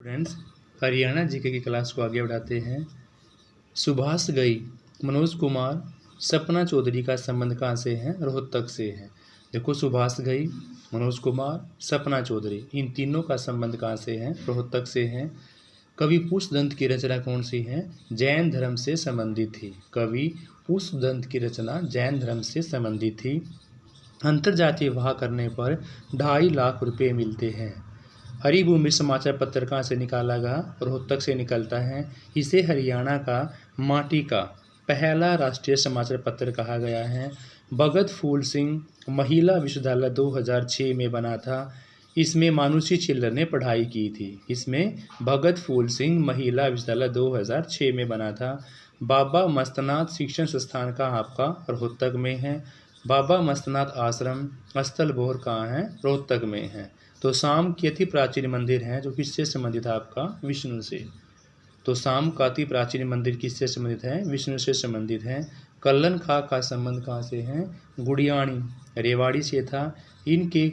Friends, Haryana GK की class को आगे बढ़ाते हैं। सुभाष घई, मनोज कुमार, सपना चौधरी का संबंध कहाँ से है? रोहतक से है। देखो, सुभाष घई, मनोज कुमार, सपना चौधरी, इन तीनों का संबंध कहाँ से है? रोहतक से है। कवि पुष्पदंत की रचना कौन सी है? जैन धर्म से संबंधित थी। कवि पुष्पदंत की रचना जैन धर्म से संबंधित थी। अंतर्जातीय विवाह करने पर 2.5 लाख रुपए मिलते हैं। हरिभूमि समाचार पत्र कहाँ से निकाला गया? रोहतक से निकलता है। इसे हरियाणा का माटी का पहला राष्ट्रीय समाचार पत्र कहा गया है। भगत फूल सिंह महिला विश्वविद्यालय 2006 में बना था। इसमें मानुषी छिल्लर ने पढ़ाई की थी। इसमें भगत फूल सिंह महिला विश्वविद्यालय 2006 में बना था। बाबा मस्तनाथ शिक्षण संस्थान का आपका रोहतक में है। बाबा मस्तनाथ आश्रम स्थलभोर कहाँ है? रोहतक में है। तो शाम की अति प्राचीन मंदिर है जो किससे संबंधित है? आपका विष्णु से। तो शाम का अति प्राचीन मंदिर किससे संबंधित है? विष्णु से संबंधित है। कल्लन खां का संबंध कहाँ से है? गुड़ियाणी रेवाड़ी से था। इनके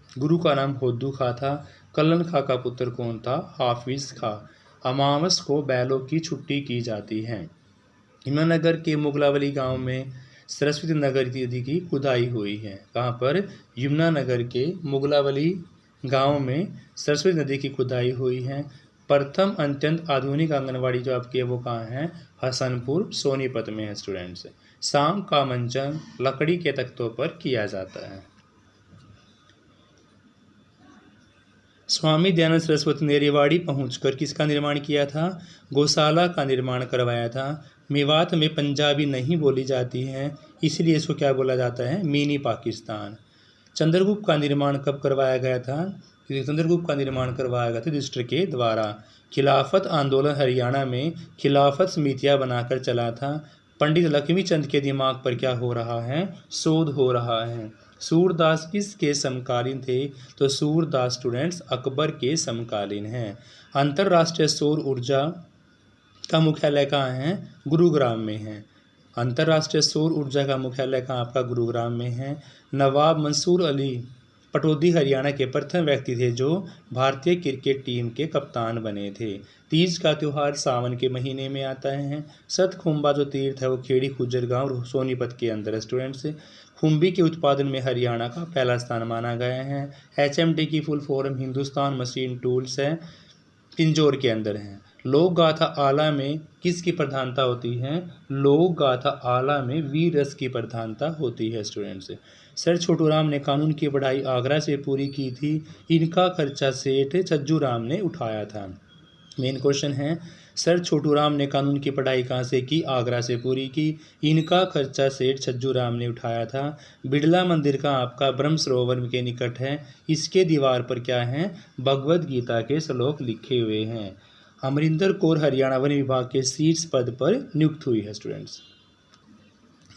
गुरु का नाम होद्दू खां था। कल्लन खां का पुत्र कौन था? हाफिज खां। अमावस को बैलों की छुट्टी की जाती है। यमुनानगर के मुगलावली गांव में सरस्वती नगर नदी की खुदाई हुई है। कहाँ पर? यमुनानगर के मुगलावली गांव में सरस्वती नदी की खुदाई हुई है। प्रथम अत्यंत आधुनिक आंगनवाड़ी जो आपकी है वो कहाँ है? हसनपुर सोनीपत में है स्टूडेंट्स। शाम का मंचन लकड़ी के तख्तों पर किया जाता है। स्वामी दयानंद सरस्वती ने रेवाड़ी पहुंचकर किसका निर्माण किया था? गौशाला का निर्माण करवाया था। मेवात में पंजाबी नहीं बोली जाती है, इसलिए इसको क्या बोला जाता है? मिनी पाकिस्तान। चंद्रगुप्त का निर्माण कब करवाया गया था? चंद्रगुप्त का निर्माण करवाया गया था युधिष्ठिर के द्वारा। खिलाफत आंदोलन हरियाणा में खिलाफत समितियां बनाकर चला था। पंडित लक्ष्मीचंद के दिमाग पर क्या हो रहा है? शोध हो रहा है। सूरदास किसके समकालीन थे? तो सूरदास स्टूडेंट्स अकबर के समकालीन हैं। अंतर्राष्ट्रीय सौर ऊर्जा का मुख्यालय कहाँ है? गुरुग्राम में है। अंतर्राष्ट्रीय सौर ऊर्जा का मुख्यालय कहाँ आपका? गुरुग्राम में है। नवाब मंसूर अली पटौदी हरियाणा के प्रथम व्यक्ति थे जो भारतीय क्रिकेट टीम के कप्तान बने थे। तीज का त्यौहार सावन के महीने में आता है। सतखुम्बा जो तीर्थ है वो खेड़ी खुज्जर गांव सोनीपत के अंदर है स्टूडेंट्स। खुम्बी के उत्पादन में हरियाणा का पहला स्थान माना गया है। HMT की full form Hindustan machine tools है, पिंजौर के अंदर है। लोक गाथा आला में किसकी प्रधानता होती है? लोक गाथा आला में वीर रस की प्रधानता होती है स्टूडेंट्स। सर छोटूराम ने कानून की पढ़ाई आगरा से पूरी की थी। इनका खर्चा सेठ छज्जूराम ने उठाया था। मेन क्वेश्चन है, सर छोटूराम ने कानून की पढ़ाई कहाँ से की? आगरा से पूरी की। इनका खर्चा सेठ छज्जूराम ने उठाया था। बिड़ला मंदिर का आपका ब्रह्म सरोवर के निकट है। इसके दीवार पर क्या है? भगवद गीता के श्लोक लिखे हुए हैं। अमरिंदर कौर हरियाणा वन विभाग के शीर्ष पद पर नियुक्त हुई है स्टूडेंट्स।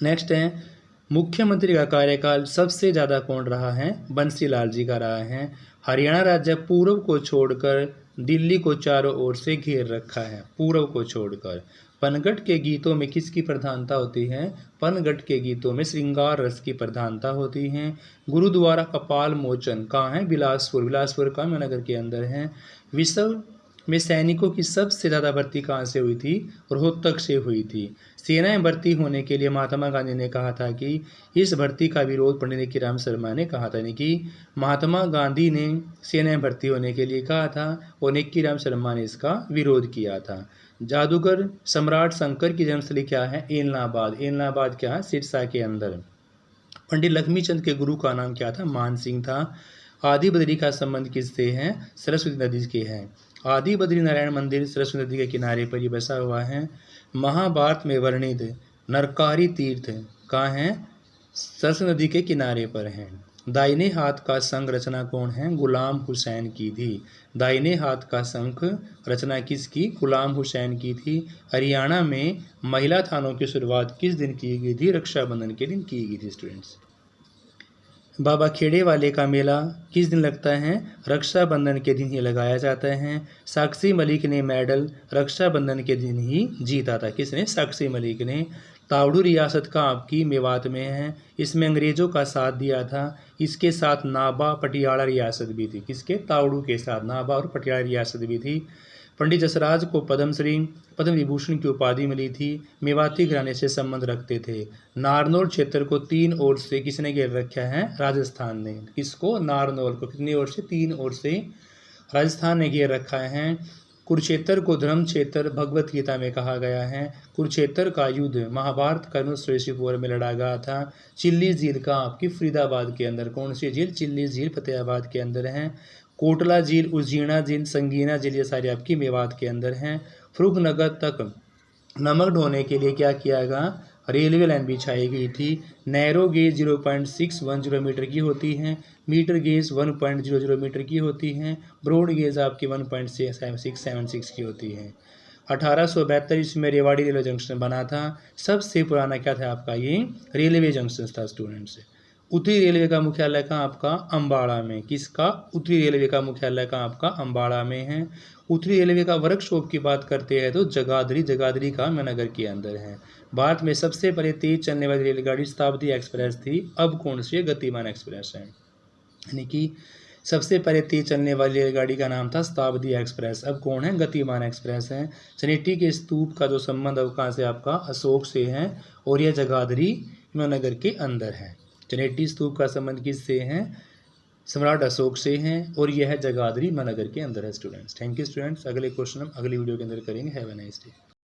नेक्स्ट है, मुख्यमंत्री का कार्यकाल सबसे ज़्यादा कौन रहा है? बंसीलाल जी का रहा है। हरियाणा राज्य पूर्व को छोड़कर दिल्ली को चारों ओर से घेर रखा है। पूर्व को छोड़कर। पनघट के गीतों में किसकी प्रधानता होती है? पनघट के गीतों में श्रृंगार रस की प्रधानता होती है। गुरुद्वारा कपाल मोचन कहाँ है? बिलासपुर। बिलासपुर का यमुनानगर के अंदर है। विश्व में सैनिकों की सबसे ज़्यादा भर्ती कहाँ से हुई थी? रोहतक से हुई थी। सेनाएं भर्ती होने के लिए महात्मा गांधी ने कहा था कि इस भर्ती का विरोध पंडित निकीराम शर्मा ने कहा था। यानी कि महात्मा गांधी ने सेनाएं भर्ती होने के लिए कहा था और निकीराम शर्मा ने इसका विरोध किया था। जादूगर सम्राट शंकर की जन्मस्थली क्या है? एलनाबाद। एलनाबाद क्या है? सिरसा के अंदर। पंडित लक्ष्मीचंद के गुरु का नाम क्या था? मान सिंह था। आदि बद्री का संबंध किससे है? सरस्वती नदी के है। आदि बद्री नारायण मंदिर सरस्वती नदी के किनारे पर ही बसा हुआ है। महाभारत में वर्णित नरकारी तीर्थ कहाँ है? सरस्वती नदी के किनारे पर है। दाहिने हाथ का शंख रचना कौन है? गुलाम हुसैन की थी। दाहिने हाथ का शंख रचना किसकी? गुलाम हुसैन की थी। हरियाणा में महिला थानों की शुरुआत किस दिन की गई थी? रक्षाबंधन के दिन की गई थी स्टूडेंट्स। बाबा खेड़े वाले का मेला किस दिन लगता है? रक्षाबंधन के दिन ही लगाया जाता है। साक्षी मलिक ने मेडल रक्षाबंधन के दिन ही जीता था। किसने? साक्षी मलिक ने। तावड़ू रियासत का आपकी मेवात में है। इसमें अंग्रेज़ों का साथ दिया था। इसके साथ नाबा पटियाला रियासत भी थी। किसके? तावड़ू के साथ नाबा और पटियाला रियासत भी थी। पंडित जसराज को पद्मश्री पद्म विभूषण की उपाधि मिली थी। मेवाती घराने से संबंध रखते थे। नारनौल क्षेत्र को 3 ओर से किसने घेर रखा है? राजस्थान ने। किसको? नारनौल को कितनी ओर से? 3 ओर से राजस्थान ने घेर रखा है। कुरुक्षेत्र को धर्म क्षेत्र भगवत गीता में कहा गया है। कुरुक्षेत्र का युद्ध महाभारत कर्ण श्रेष्ठी पोर में लड़ा गया था। चिल्ली झील का आपकी फरीदाबाद के अंदर। कौन सी झील? चिल्ली झील फतेहाबाद के अंदर है। कोटला झील, उज्जीना झील, संगीना झील, ये सारी आपकी मेवात के अंदर हैं। फरुखनगर तक नमक ढोने के लिए क्या किया गया? रेलवे लाइन बिछाई गई थी। नैरो गेज 0.610 मीटर की होती हैं। मीटर गेज 1.00 मीटर की होती हैं। ब्रॉड गेज आपकी 1.676 की होती है। 1872 इसमें रेवाड़ी रेलवे जंक्शन बना था। सबसे पुराना क्या था आपका? ये रेलवे जंक्शन था स्टूडेंट्स। उत्तरी रेलवे का मुख्यालय कहाँ आपका? अम्बाड़ा में। किसका? उत्तरी रेलवे का मुख्यालय कहाँ आपका? अम्बाड़ा में है। उत्तरी रेलवे का वर्कशॉप की बात करते हैं तो जगाधरी का नगर के अंदर है। भारत में सबसे पहले तेज चलने वाली रेलगाड़ी शताब्दी एक्सप्रेस थी। अब कौन सी है? गतिमान एक्सप्रेस है। यानी कि सबसे पहले तेज चलने वाली रेलगाड़ी का नाम था शताब्दी एक्सप्रेस। अब कौन है? गतिमान एक्सप्रेस है। चनेटी के स्तूप का जो संबंध है वो कहाँ से? आपका अशोक से है और यह जगाधरी नगर के अंदर है। चनेटी स्तूप का संबंध किससे है? सम्राट अशोक से हैं और यह जगाधरी नगर के अंदर है स्टूडेंट्स। Thank you students. अगले क्वेश्चन हम अगली वीडियो के अंदर करेंगे। Have a nice day.